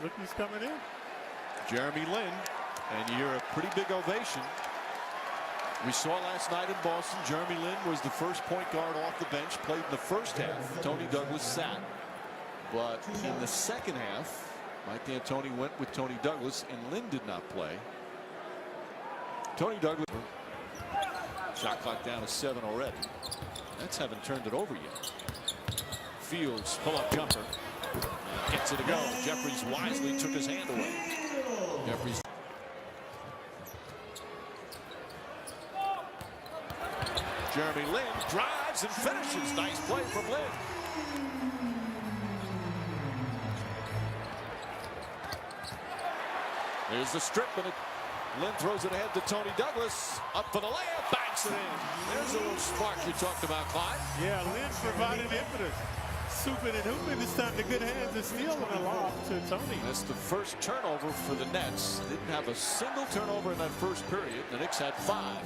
Rookies coming in. Jeremy Lin, and you're a pretty big ovation. We saw last night in Boston, Jeremy Lin was the first point guard off the bench, played in the first half. Tony Douglas sat. But in the second half, Mike D'Antoni went with Tony Douglas, and Lin did not play. Tony Douglas, shot clock down to 7 already. That's haven't turned it over yet. Fields, pull-up jumper. Gets it to go. Jeffries wisely took his hand away. Jeffries. Jeremy Lin drives and finishes. Nice play from Lin. There's the strip, and Lin throws it ahead to Tony Douglas. Up for the layup, banks it in. There's a little spark you talked about, Clyde. Yeah, Lin providing impetus. Souping and hooping this time. The good hands are stealing a lob to Tony. That's the first turnover for the Nets. Didn't have a single turnover in that first period. The Knicks had 5.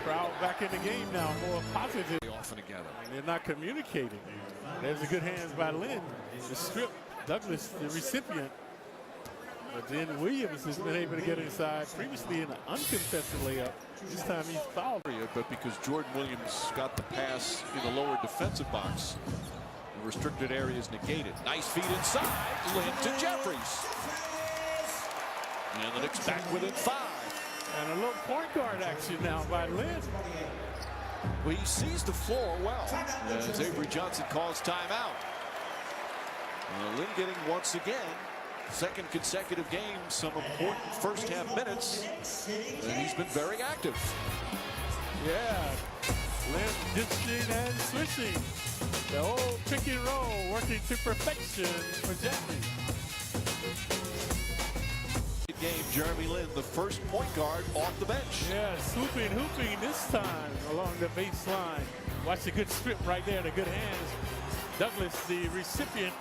Crowd back in the game now, more positive. Often together. They're not communicating. There's a good hands by Lin. The strip, Douglas, the recipient. But then Williams has been able to get inside. Previously in an uncontested layup. This time he's fouled. But because Jordan Williams got the pass in the lower defensive box, the restricted area is negated. Nice feed inside. Lin to Jeffries. And the Knicks back within 5. And a little point guard action now by Lin. Well, he sees the floor well. As Avery Johnson calls timeout. Lin getting once again, second consecutive game, some important first half minutes. And he's been very active. Yeah, Lin dishing and switching. The old pick and roll working to perfection for Jeffries. Game, Jeremy Lin, the first point guard off the bench. Yeah, swooping, hooping this time along the baseline. Watch the good strip right there, the good hands. Douglas, the recipient,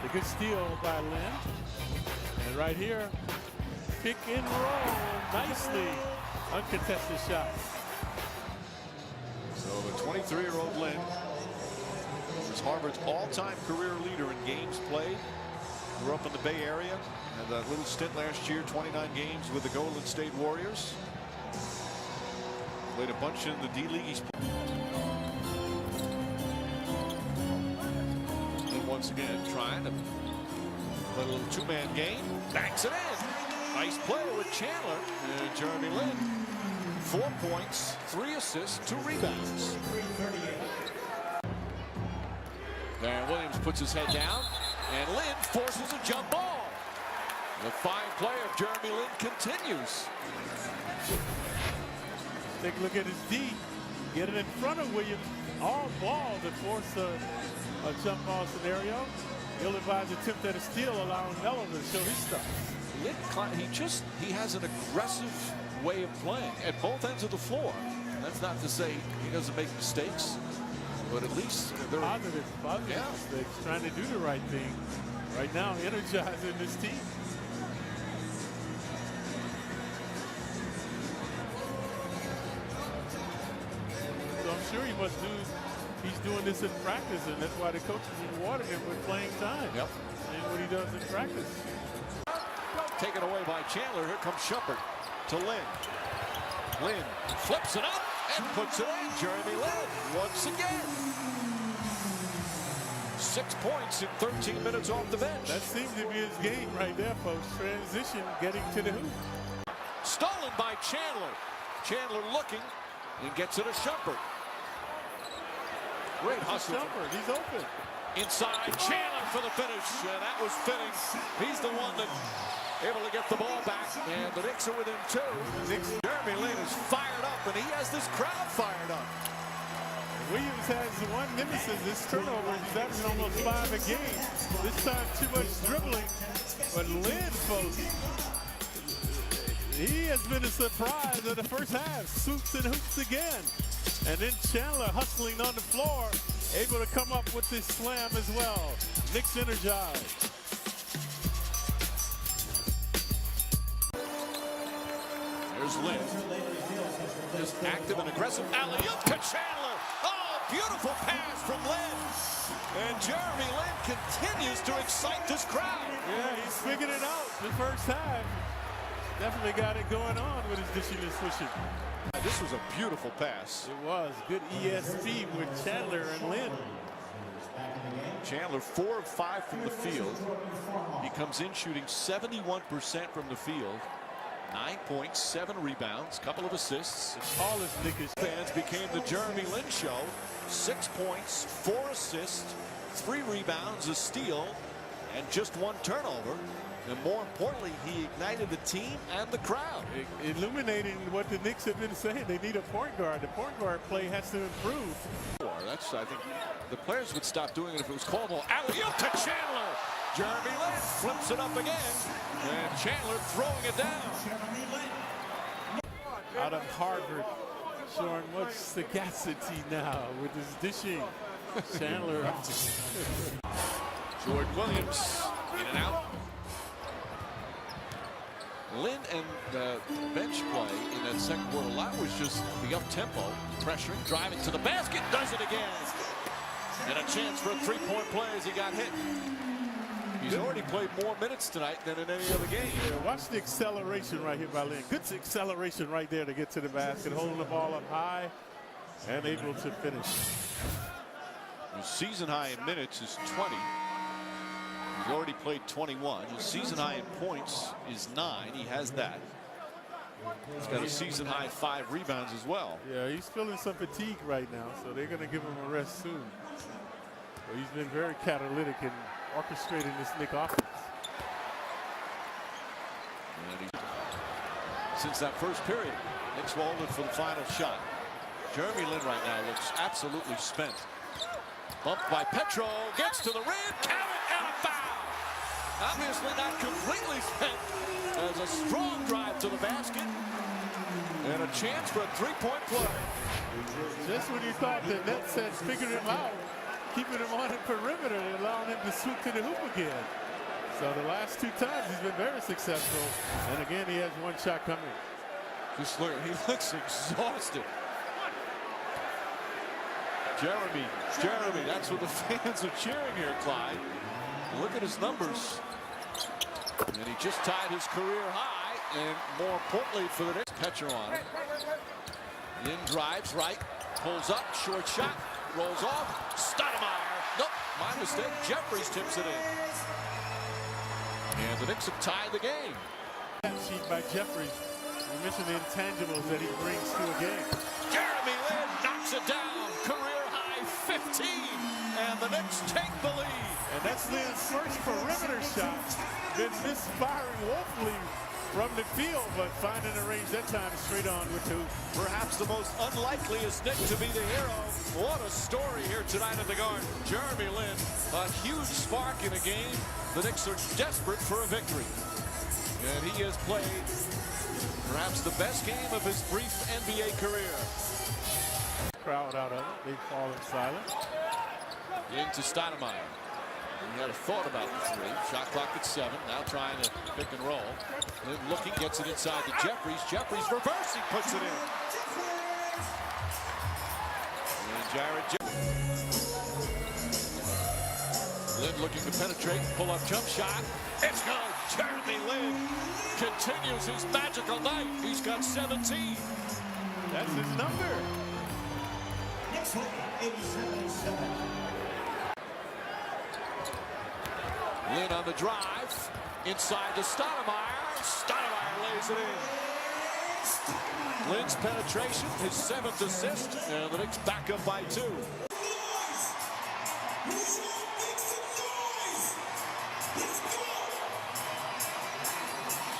the good steal by Lin. And right here, pick and roll nicely. Uncontested shot. So the 23-year-old Lin is Harvard's all-time career leader in games played. Grew up in the Bay Area. Had that little stint last year, 29 games with the Golden State Warriors. Played a bunch in the D-League. And once again, trying to play a little two-man game. Banks it in. Nice play with Chandler. And Jeremy Lin. 4 points, 3 assists, 2 rebounds. There, Williams puts his head down. And Lin forces a jump ball. The fine play of Jeremy Lin continues. Take a look at his D. Get it in front of Williams. All ball to force a jump ball scenario. Ill-advised attempt at a steal, allowing Melo to show his stuff. Lin, he has an aggressive way of playing at both ends of the floor. That's not to say he doesn't make mistakes, but at least they're positive mistakes, trying to do the right thing. Right now, energizing this team. So I'm sure he's doing this in practice, and that's why the coaches rewarded him with playing time. Yep. And what he does in practice. Taken away by Chandler. Here comes Shumpert to Lin. Lin flips it up and puts it in. Jeremy Lin once again. 6 points in 13 minutes off the bench. That seems to be his game right there, folks. Transition, getting to the hoop. Stolen by Chandler. Chandler looking and gets it to Shumpert. Great hustle. Shumpert, he's open. Inside, Chandler for the finish. And that was fitting. He's the one that able to get the ball back. And the Knicks are within 2. Jeremy Lin is fired up, and he has this crowd fired up. Williams has one nemesis, this turnover. He's averaging almost 5 a game. This time too much dribbling. But Lin, folks, he has been a surprise of the first half. Swoops and hoops again. And then Chandler hustling on the floor, able to come up with this slam as well. Knicks energized. There's Lin. Just active and aggressive alley-oop to Chandler. Oh, Beautiful pass from Lin. And Jeremy Lin continues to excite this crowd. Yeah, he's figured it out the first time. Definitely got it going on with his dishing and swishing. This was a beautiful pass. It was. Good ESP with Chandler and Lin. Chandler 4 of 5 from the field. He comes in shooting 71% from the field. 9 points, 7 rebounds, couple of assists. The tallest Knicks Fans became the Jeremy Lin show. 6 points, 4 assists, 3 rebounds, a steal, and just 1 turnover. And more importantly, he ignited the team and the crowd. illuminating what the Knicks have been saying. They need a point guard. The point guard play has to improve. That's, I think, the players would stop doing it if it was called. Alley-oop to Chandler. Jeremy Lin flips it up again, and Chandler throwing it down. Out of Harvard, showing much sagacity now with his dishing. Chandler. Jordan Williams in and out. Lin and the bench play in that second quarter, a lot was just the up-tempo, pressuring, driving to the basket, does it again. And a chance for a three-point play as he got hit. He's already played more minutes tonight than in any other game. Yeah, watch the acceleration right here by Lin. Good acceleration right there to get to the basket, holding the ball up high and able to finish. His season high in minutes is 20. He's already played 21. His season high in points is 9. He has that. He's got a season high 5 rebounds as well. Yeah, he's feeling some fatigue right now, so they're going to give him a rest soon. So he's been very catalytic in orchestrating this Knicks offense. And since that first period, Knicks will hold it for the final shot. Jeremy Lin right now looks absolutely spent. Bumped by Petro, gets to the rim, count it, and a foul. Obviously not completely spent, as a strong drive to the basket. And a chance for a three-point play. Just when you thought the Nets had figured him out, keeping him on the perimeter and allowing him to swoop to the hoop again. So the last 2 times he's been very successful. And again, he has 1 shot coming. Just look, he looks exhausted. Jeremy, that's what the fans are cheering here, Clyde. Look at his numbers. And he just tied his career high, and more importantly for the Knicks, Petro on it. Lin drives right, pulls up, short shot, rolls off. Stoudemire, nope, my mistake. Jeffries tips it in. And the Knicks have tied the game. Sheet by Jeffries. We mentioned the intangibles that he brings to a game. Jeremy Lin knocks it down. Career high 15. And the Knicks take the lead. And that's Lin's first perimeter shot. Been misfiring woefully from the field, but finding a range that time straight on with 2. Perhaps the most unlikeliest Knick to be the hero. What a story here tonight at the Garden. Jeremy Lin, a huge spark in a game. The Knicks are desperate for a victory. And he has played perhaps the best game of his brief NBA career. Crowd out of it. They fall in silence. Into Stoudemire. He had a thought about the 3. Shot clock at 7. Now trying to pick and roll. Lin looking, gets it inside to Jeffries. Jeffries reversing, puts it in. And Lin looking to penetrate, pull up jump shot. It's good. Jeremy Lin continues his magical night. He's got 17. That's his number. Lin on the drive, inside to Stoudemire. Stoudemire lays it in. Lin's penetration, his 7th assist, and the Knicks back up by 2.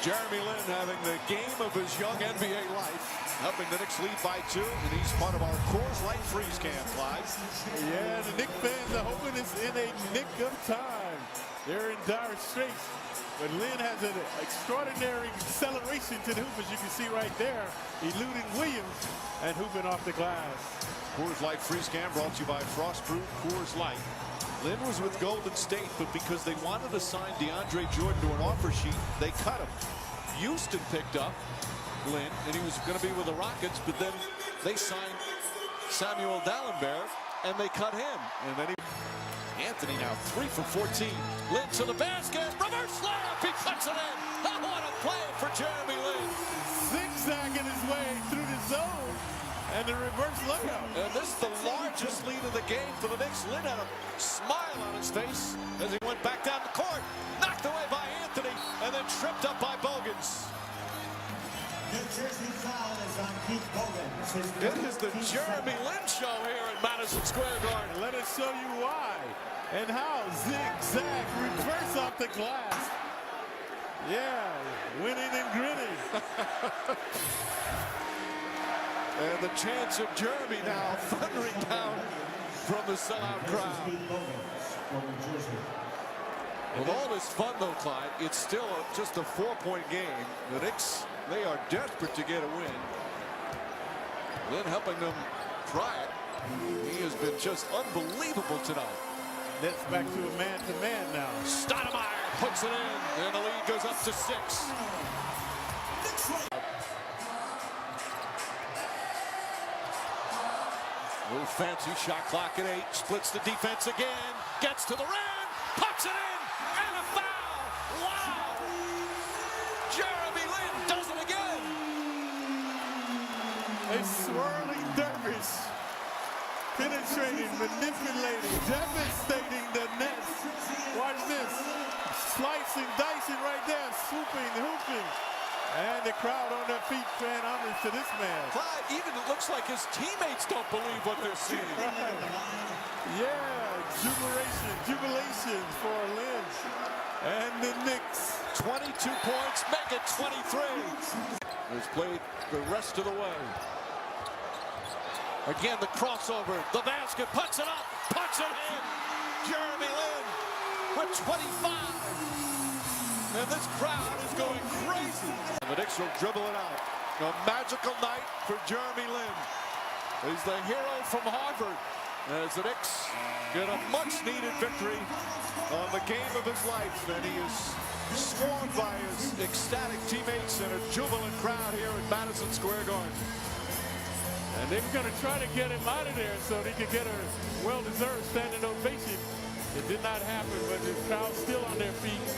Jeremy Lin having the game of his young NBA life, helping the Knicks lead by 2, and he's part of our Coors Light freeze can, Clyde. Yeah, the Knicks fans are hoping it's in a nick of time. They're in dire straits, but Lin has an extraordinary acceleration to the hoop, as you can see right there, eluding Williams and hooping off the glass. Coors Light freeze can brought to you by Frostproof Coors Light. Lin was with Golden State, but because they wanted to sign DeAndre Jordan to an offer sheet, they cut him. Houston picked up Lin, and he was going to be with the Rockets, but then they signed Samuel Dalembert, and they cut him. And then Anthony now 3 for 14. Lin to the basket. Reverse layup. He puts it in. Oh, what a play for Jeremy Lin. Zigzagging his way through the zone. And the reverse layup. And this is the largest lead of the game for the Knicks. Lin had a smile on his face as he went back down the court. Knocked away by Anthony and then tripped up by Bogans. It is the Jeremy Lin show here at Madison Square Garden. Let us show you why and how. Zigzag, reverse off the glass. Yeah, winning and grinning. And the chants of Jeremy now thundering down from the sellout crowd. With all this fun, though, Clyde, it's still just a 4-point game. The Knicks, they are desperate to get a win. Lin helping them try it. He has been just unbelievable tonight. Nets back to a man-to-man now. Stoudemire puts it in, and the lead goes up to 6. Little fancy shot clock at 8. Splits the defense again. Gets to the rim. Puts it in. And a foul. Wow. Jeremy Lin does it again. A swirling dervish. Penetrating, manipulating, devastating the Nets. Watch this. Slicing, dicing right there. Swooping, hooping. And the crowd on their feet paying homage to this man. Clyde, even it looks like his teammates don't believe what they're seeing. Yeah, jubilation for Lin and the Knicks. 22 points, make it 23. Has played the rest of the way. Again, the crossover, the basket, puts it up, puts it in. Jeremy Lin with 25. And this crowd is going crazy. And the Knicks will dribble it out. A magical night for Jeremy Lin. He's the hero from Harvard. As the Knicks get a much-needed victory on the game of his life. And he is swarmed by his ecstatic teammates and a jubilant crowd here at Madison Square Garden. And they were going to try to get him out of there so he could get a well-deserved standing ovation. It did not happen, but the crowd's still on their feet.